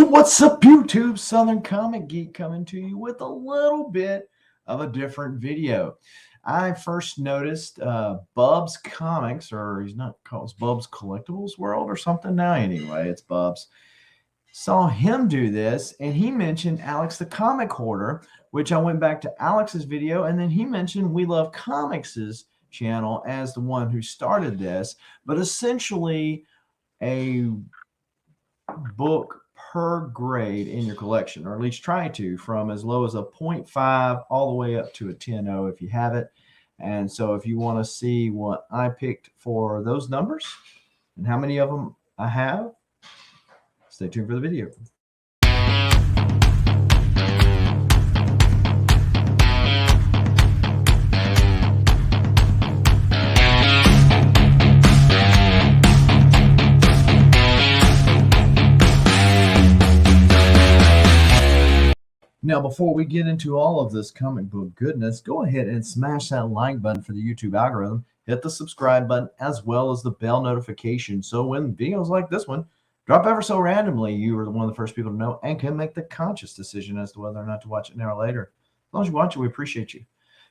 What's up, YouTube? Southern Comic Geek coming to you with a little bit of a different video. I first noticed Bub's Comics, or he's not called, it's Bub's Collectibles World or something now. Anyway, it's Bub's. Saw him do this, and he mentioned Alex the Comic Hoarder, which I went back to Alex's video, and then he mentioned We Love Comics' channel as the one who started this, but essentially a book per grade in your collection, or at least try to, from as low as a 0.5 all the way up to a 10.0 if you have it. And so if you want to see what I picked for those numbers and how many of them I have, stay tuned for the video. Now, before we get into all of this comic book goodness, go ahead and smash that like button for the YouTube algorithm. Hit the subscribe button as well as the bell notification. So when videos like this one drop ever so randomly, you are one of the first people to know and can make the conscious decision as to whether or not to watch it now or later. As long as you watch it, we appreciate you.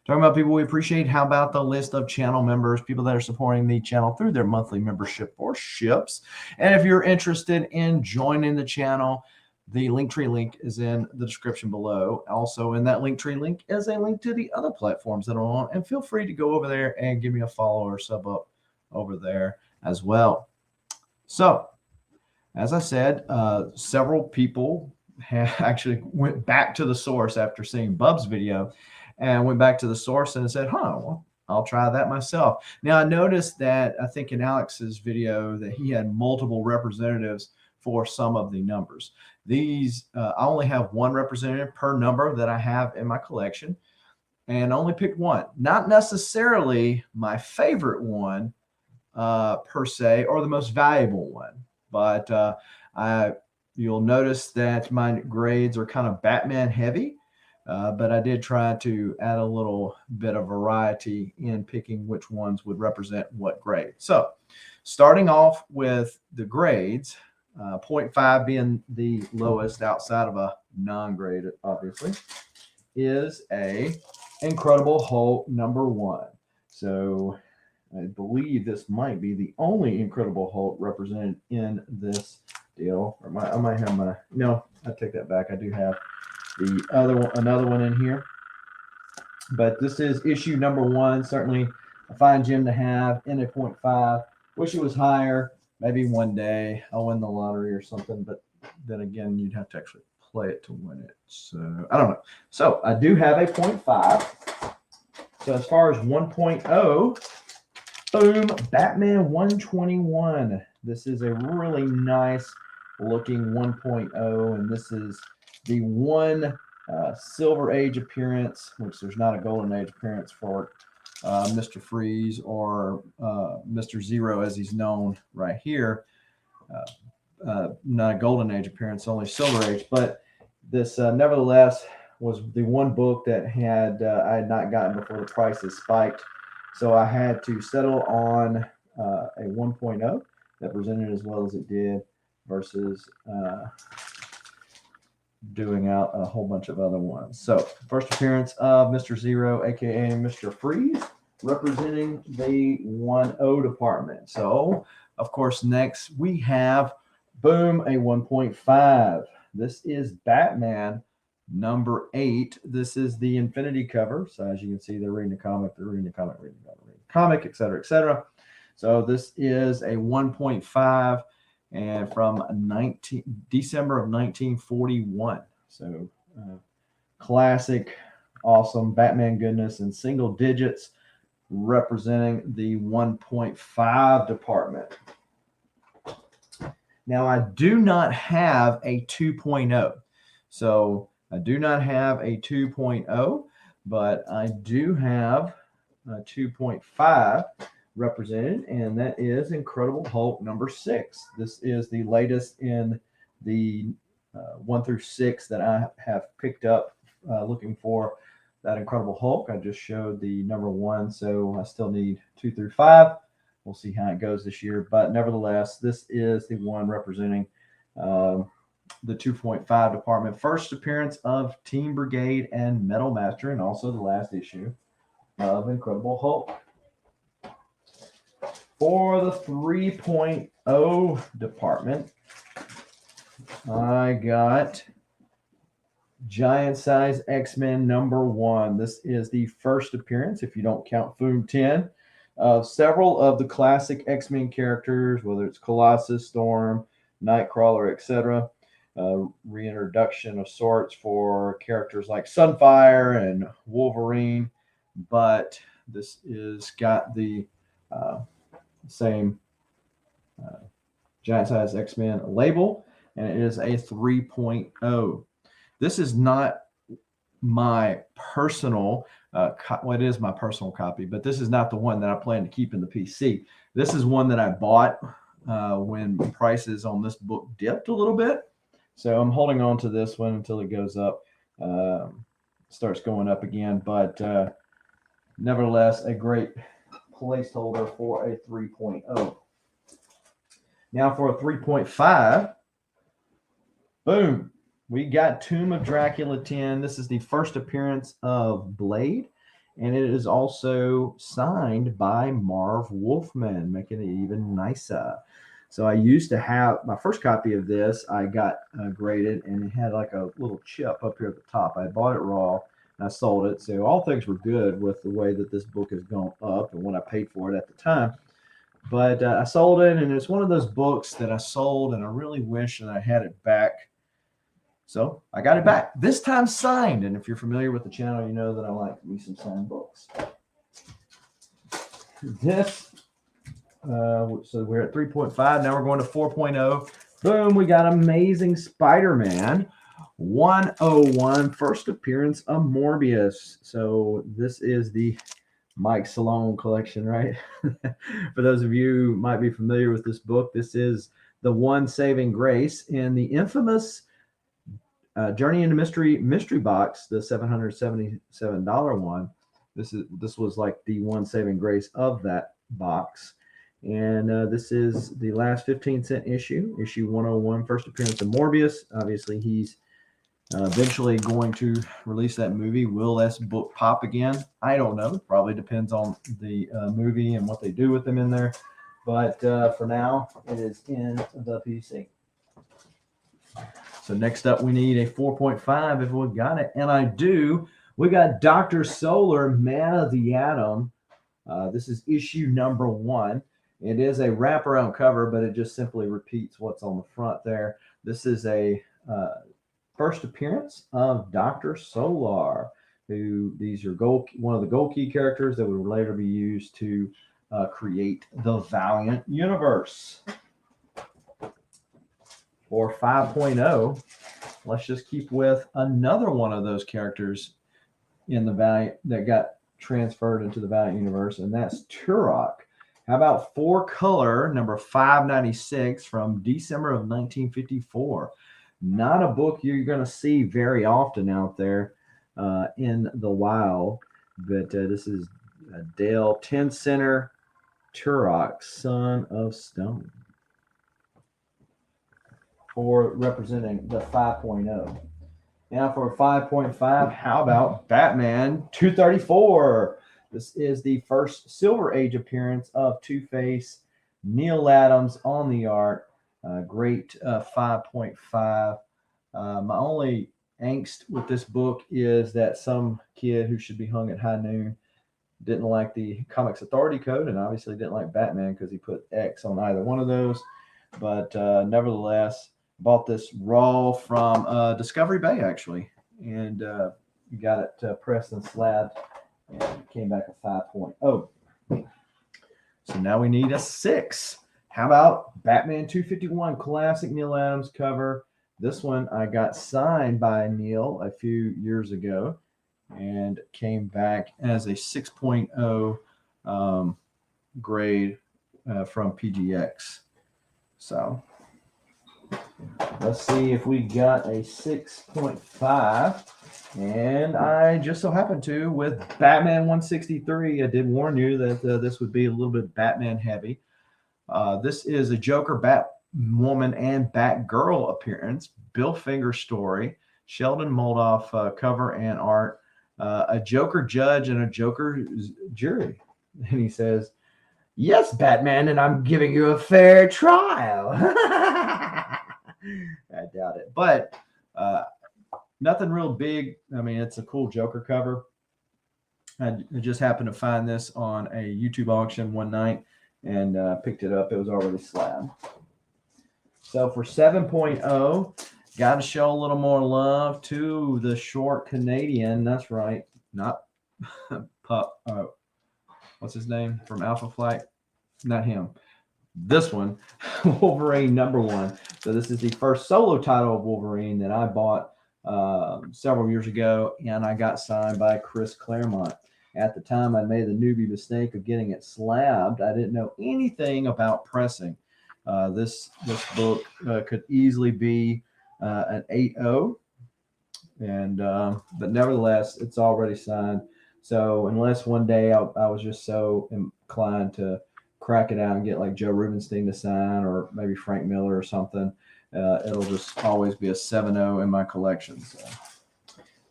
Talking about people we appreciate, how about the list of channel members, people that are supporting the channel through their monthly membership or ships? And if you're interested in joining the channel, the Linktree link is in the description below. Also in that Linktree link is a link to the other platforms that are on, and feel free to go over there and give me a follow or sub up over there as well. So, as I said, several people actually went back to the source after seeing Bub's video and went back to the source and said, well, I'll try that myself. Now, I noticed that I think in Alex's video that he had multiple representatives for some of the numbers. These, I only have one representative per number that I have in my collection, and only picked one. Not necessarily my favorite one per se, or the most valuable one, but you'll notice that my grades are kind of Batman heavy, but I did try to add a little bit of variety in picking which ones would represent what grade. So starting off with the grades, 0.5 being the lowest outside of a non-grade, obviously, is a Incredible Hulk #1. So I believe this might be the only Incredible Hulk represented in this deal. Or I might have my, no, I take that back. I do have the other one, another one in here. But this is issue #1. Certainly a fine gem to have in a 0.5. Wish it was higher. Maybe one day I'll win the lottery or something, but then again, you'd have to actually play it to win it. So I don't know. So I do have a 0.5. So as far as 1.0, boom, Batman 121. This is a really nice looking 1.0, and this is the one Silver Age appearance, which there's not a Golden Age appearance for Mr. Freeze or Mr. Zero as he's known right here. Not a Golden Age appearance, only Silver Age. But this nevertheless was the one book that I had not gotten before the prices spiked. So I had to settle on a 1.0 that presented as well as it did versus doing out a whole bunch of other ones. So first appearance of Mr. Zero, aka Mr. Freeze, representing the 1.0 department. So of course next we have, boom, a 1.5. This is Batman #8. This is the Infinity cover. So as you can see, they're reading the comic, they're reading the comic, reading the comic, etc., etc. So this is a 1.5. And from December of 1941. So classic, awesome Batman goodness in single digits, representing the 1.5 department. Now I do not have a 2.0. So I do not have a 2.0, but I do have a 2.5 represented, and that is Incredible Hulk #6. This is the latest in the 1 through 6 that I have picked up looking for that Incredible Hulk. I just showed the #1, so I still need 2 through 5. We'll see how it goes this year, but nevertheless, this is the one representing the 2.5 department. First appearance of Team Brigade and Metal Master, and also the last issue of Incredible Hulk. For the 3.0 department, I got Giant Size X-Men #1. This is the first appearance, if you don't count Foom 10, of several of the classic X-Men characters, whether it's Colossus, Storm, Nightcrawler, etc. Reintroduction of sorts for characters like Sunfire and Wolverine, but this is got the same Giant Size X-Men label, and it is a 3.0. This is not my personal, well, it is my personal copy, but this is not the one that I plan to keep in the PC. This is one that I bought when prices on this book dipped a little bit. So I'm holding on to this one until it goes up, starts going up again. But nevertheless, a great placeholder for a 3.0. Now for a 3.5, boom. We got Tomb of Dracula 10. This is the first appearance of Blade, and it is also signed by Marv Wolfman, making it even nicer. So I used to have my first copy of this. I got graded, and it had like a little chip up here at the top. I bought it raw, and I sold it. So all things were good with the way that this book has gone up and what I paid for it at the time. But I sold it, and it's one of those books that I sold, and I really wish that I had it back. So I got it back, this time signed. And if you're familiar with the channel, you know that I like me some signed books. This, so we're at 3.5. Now we're going to 4.0. Boom, we got Amazing Spider-Man 101, first appearance of Morbius. So this is the Mike Salone collection, right? For those of you who might be familiar with this book, this is the one saving grace in the infamous Journey into mystery box, the $777 one. This was like the one saving grace of that box, and this is the last 15-cent issue 101, first appearance of Morbius. Obviously, he's eventually going to release that movie. Will this book pop again? I don't know. Probably depends on the movie and what they do with them in there. But for now, it is in the PC. So next up, we need a 4.5 if we got it. And I do. We got Dr. Solar, Man of the Atom. This is issue #1. It is a wraparound cover, but it just simply repeats what's on the front there. This is a first appearance of Dr. Solar, who these are one of the gold key characters that would later be used to create the Valiant universe. For 5.0, let's just keep with another one of those characters in the Valiant that got transferred into the Valiant universe, and that's Turok. How about 4-color number 596 from December of 1954? Not a book you're going to see very often out there in the wild, but this is Dale 10 Center Turok, Son of Stone, for representing the 5.0. Now for 5.5, how about Batman 234? This is the first Silver Age appearance of Two-Face, Neil Adams on the art. Great 5.5. My only angst with this book is that some kid who should be hung at high noon didn't like the Comics Authority code, and obviously didn't like Batman because he put X on either one of those. But nevertheless, bought this raw from Discovery Bay, actually, and you got it pressed and slabbed, and it came back a 5.0. So now we need a 6. How about Batman 251, classic Neil Adams cover? This one I got signed by Neil a few years ago, and came back as a 6.0 grade from PGX. So let's see if we got a 6.5. And I just so happened to with Batman 163. I did warn you that this would be a little bit Batman heavy. This is a Joker Batwoman and Batgirl appearance, Bill Finger story, Sheldon Moldoff cover and art, a Joker judge and a Joker jury. And he says, "Yes, Batman, and I'm giving you a fair trial." I doubt it. But nothing real big. I mean, it's a cool Joker cover. I just happened to find this on a YouTube auction one night and picked it up. It was already slabbed. So for 7.0, got to show a little more love to the short Canadian. That's right. Not Pup. What's his name from Alpha Flight? Not him. This one, Wolverine #1. So this is the first solo title of Wolverine that I bought several years ago, and I got signed by Chris Claremont. At the time, I made the newbie mistake of getting it slabbed. I didn't know anything about pressing. This book could easily be an 8.0, and but nevertheless, it's already signed. So unless one day I was just so inclined to crack it out and get like Joe Rubenstein to sign, or maybe Frank Miller or something, it'll just always be a 7.0 in my collection. So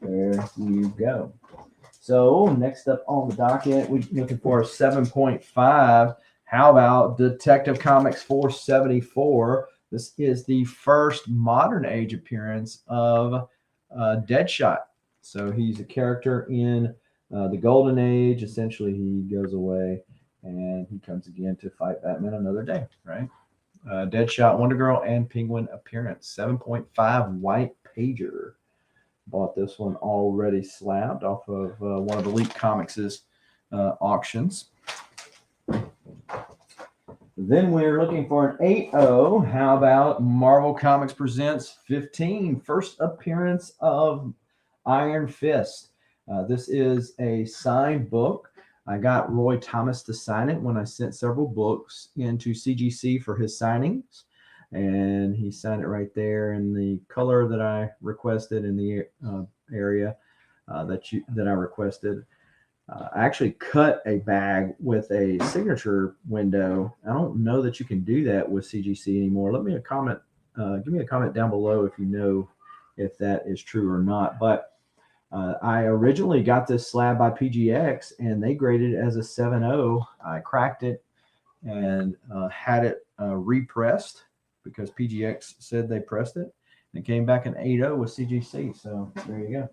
there you go. So next up on the docket, we're looking for a 7.5. How about Detective Comics 474? This is the first modern age appearance of Deadshot. So he's a character in the Golden Age. Essentially, he goes away and he comes again to fight Batman another day, right? Deadshot, Wonder Girl, and Penguin appearance. 7.5 white pager. Bought this one already slabbed off of one of Elite Comics' auctions. Then we're looking for an 8.0. How about Marvel Comics Presents 15, first appearance of Iron Fist. This is a signed book. I got Roy Thomas to sign it when I sent several books into CGC for his signings. And he signed it right there in the color that I requested, in the area that I requested. I actually cut a bag with a signature window. I don't know that you can do that with CGC anymore. Let me a comment. Give me a comment down below if you know if that is true or not. But I originally got this slab by PGX, and they graded it as a 7.0. I cracked it and had it repressed, because PGX said they pressed it, and it came back an 8.0 with CGC. So there you go.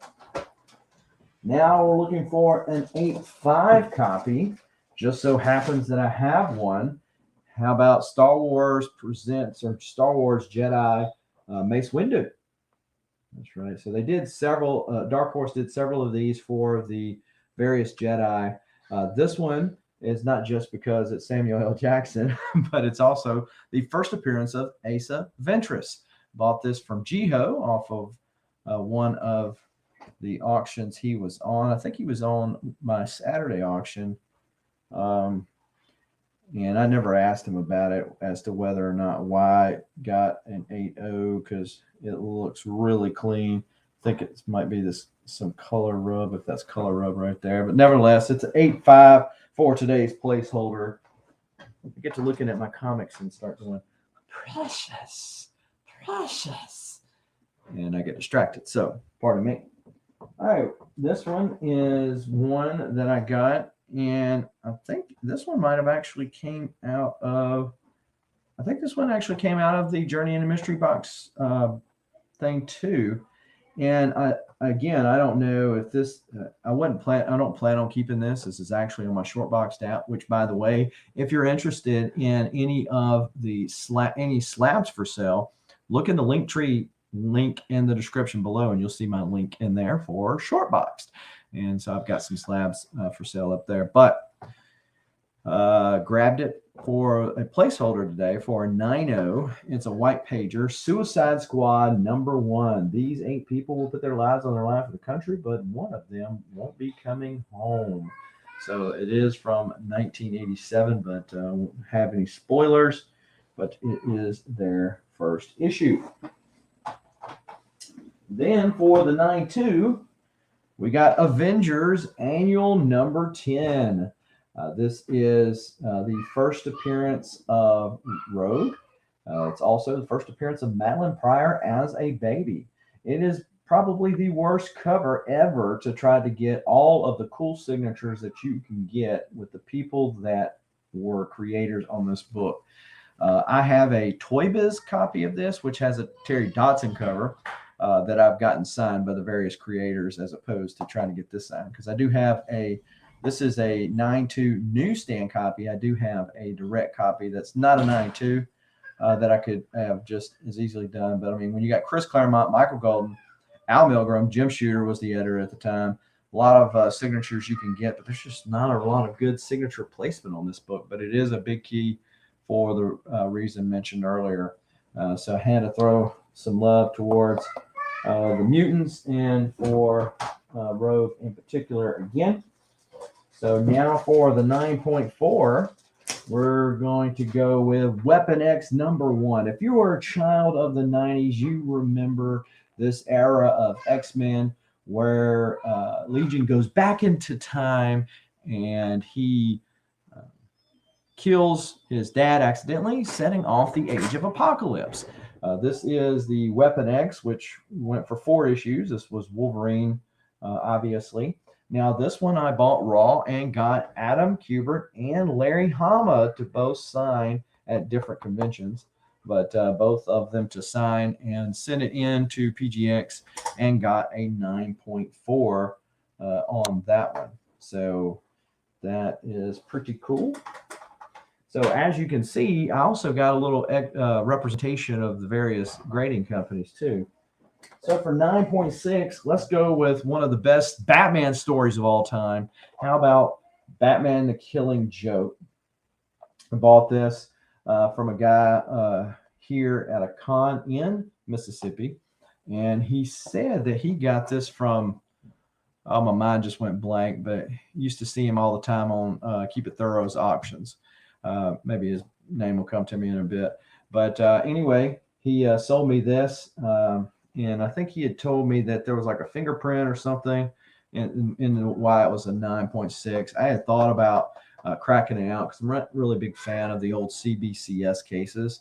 Now we're looking for an 8.5 copy. Just so happens that I have one. How about Star Wars Presents, or Star Wars Jedi Mace Windu? That's right. So they did several, Dark Horse did several of these for the various Jedi. This one is not just because it's Samuel L. Jackson, but it's also the first appearance of Asa Ventress. Bought this from Jiho off of one of the auctions he was on. I think he was on my Saturday auction. And I never asked him about it as to whether or not why it got an 8.0, because it looks really clean. I think it might be some color rub, if that's color rub right there. But nevertheless, it's an 8.5 for today's placeholder. I get to looking at my comics and start going, precious, precious. And I get distracted. So, pardon me. All right, this one is one that I got, and I think this one might have actually came out of, the Journey into Mystery Box thing too. And I don't know if this, I don't plan on keeping this. This is actually on my short boxed app, which, by the way, if you're interested in any of the any slabs for sale, look in the Linktree link in the description below, and you'll see my link in there for short boxed. And so I've got some slabs for sale up there, but grabbed it for a placeholder today for a 9.0. It's a white pager, Suicide Squad #1. These 8 people will put their lives on the line for the country, but one of them won't be coming home. So it is from 1987, but won't have any spoilers, but it is their first issue. Then for the 9.2, we got Avengers Annual number 10. This is the first appearance of Rogue. It's also the first appearance of Madeline Pryor as a baby. It is probably the worst cover ever to try to get all of the cool signatures that you can get with the people that were creators on this book. I have a Toy Biz copy of this, which has a Terry Dodson cover that I've gotten signed by the various creators, as opposed to trying to get this signed. Because I do have this is a 9.2 newsstand copy. I do have a direct copy that's not a 9.2 that I could have just as easily done. But I mean, when you got Chris Claremont, Michael Golden, Al Milgrom, Jim Shooter was the editor at the time. A lot of signatures you can get, but there's just not a lot of good signature placement on this book. But it is a big key for the reason mentioned earlier. So I had to throw some love towards the mutants and for Rogue in particular again. So now for the 9.4, we're going to go with Weapon X #1. If you were a child of the 90s, you remember this era of X-Men where Legion goes back into time and he kills his dad accidentally, setting off the Age of Apocalypse. This is the Weapon X, which went for 4 issues. This was Wolverine, obviously. Now, this one I bought raw and got Adam Kubert and Larry Hama to both sign at different conventions, but both of them to sign and send it in to PGX and got a 9.4 on that one. So that is pretty cool. So as you can see, I also got a little representation of the various grading companies too. So for 9.6, let's go with one of the best Batman stories of all time. How about Batman the Killing Joke? I bought this from a guy here at a con in Mississippi. And he said that he got this from, oh, my mind just went blank, but used to see him all the time on Keep It Thorough's auctions. Maybe his name will come to me in a bit. But anyway, he sold me this. And I think he had told me that there was like a fingerprint or something in why it was a 9.6. I had thought about cracking it out because I'm not really a big fan of the old CBCS cases.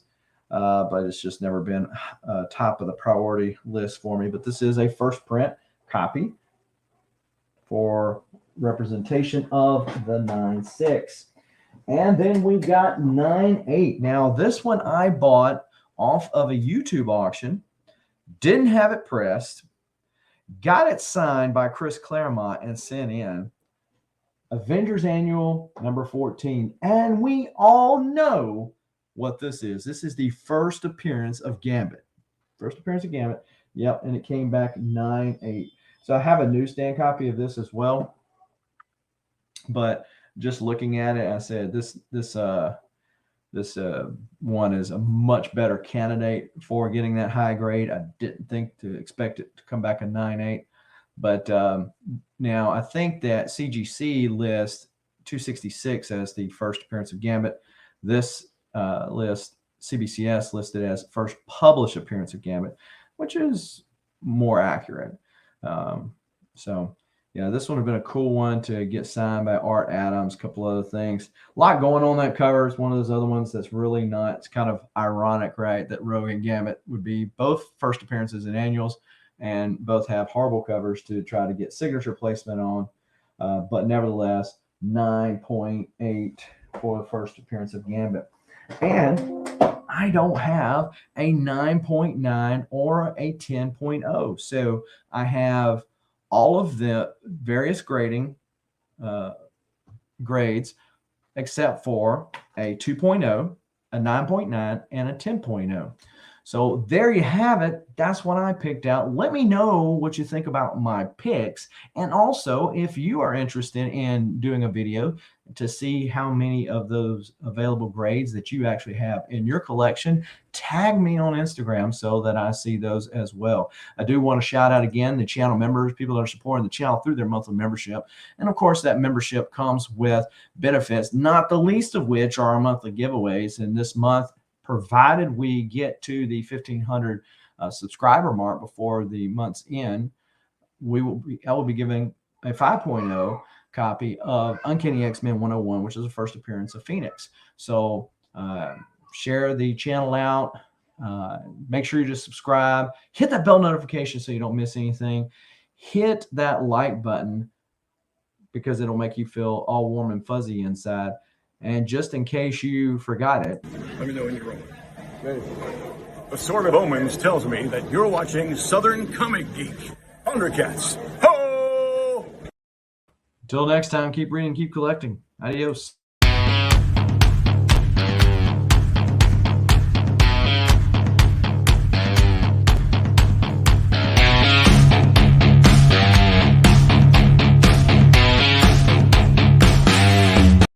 But it's just never been top of the priority list for me. But this is a first print copy for representation of the 9.6. And then we got 9.8. Now, this one I bought off of a YouTube auction. Didn't have it pressed. Got it signed by Chris Claremont and sent in. Avengers Annual #14. And we all know what this is. This is the first appearance of Gambit. First appearance of Gambit. Yep, and it came back 9.8. So I have a newsstand copy of this as well. But just looking at it, I said this one is a much better candidate for getting that high grade. I didn't think to expect it to come back a 9.8. But now I think that CGC lists 266 as the first appearance of Gambit. This list, CBCS listed as first published appearance of Gambit, which is more accurate. So yeah, this would have been a cool one to get signed by Art Adams, a couple other things. A lot going on that cover. It's one of those other ones that's really not, it's kind of ironic, right, that Rogue and Gambit would be both first appearances in annuals and both have horrible covers to try to get signature placement on. But nevertheless, 9.8 for the first appearance of Gambit. And I don't have a 9.9 or a 10.0. So I have all of the various grading grades except for a 2.0, a 9.9, and a 10.0. So there you have it. That's what I picked out. Let me know what you think about my picks. And also, if you are interested in doing a video to see how many of those available grades that you actually have in your collection, tag me on Instagram so that I see those as well. I do want to shout out again the channel members, people that are supporting the channel through their monthly membership. And of course, that membership comes with benefits, not the least of which are our monthly giveaways. And this month, provided we get to the 1,500 subscriber mark before the month's end, I will be giving a 5.0 copy of Uncanny X-Men 101, which is the first appearance of Phoenix. So share the channel out. Make sure you just subscribe. Hit that bell notification so you don't miss anything. Hit that like button because it'll make you feel all warm and fuzzy inside. And just in case you forgot it, let me know when you're rolling. Ready. A Sword of Omens tells me that you're watching Southern Comic Geek. Thundercats. Ho! Until next time, keep reading, keep collecting. Adios.